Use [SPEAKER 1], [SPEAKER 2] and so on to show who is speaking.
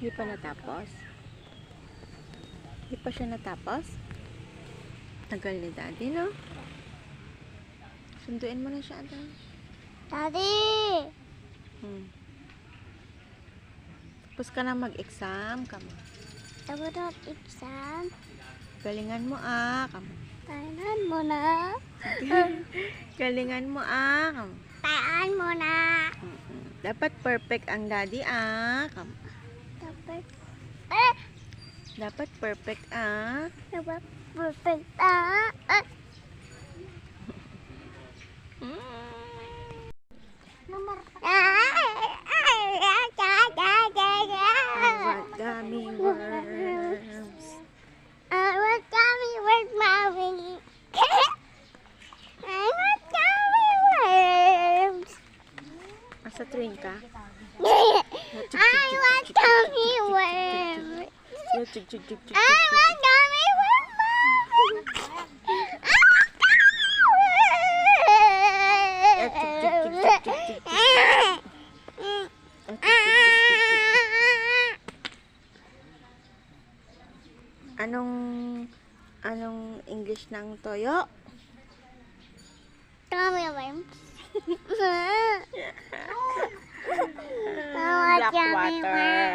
[SPEAKER 1] Hindi pa natapos? Hindi pa siya natapos? Tagal ni Daddy, no? Sunduin mo na siya, Adan.
[SPEAKER 2] Daddy!
[SPEAKER 1] Tapos ka na mag-exam, kamo.
[SPEAKER 2] Tapos ng exam.
[SPEAKER 1] Galingan mo, kamo.
[SPEAKER 2] Tayanan mo na.
[SPEAKER 1] Galingan mo, kamo.
[SPEAKER 2] Tayanan mo na.
[SPEAKER 1] Dapat perfect ang Daddy, kamo.
[SPEAKER 2] Dapat,
[SPEAKER 1] Dapat perfect,
[SPEAKER 2] dapat perfect, Number.
[SPEAKER 1] Gummy worms.
[SPEAKER 2] What gummy worms, mommy? I want gummy worms.
[SPEAKER 1] Asa train ka?
[SPEAKER 2] I want gummy worms. I want gummy worms.
[SPEAKER 1] Anong English ng toyo?
[SPEAKER 2] Gummy worms.
[SPEAKER 1] Black water.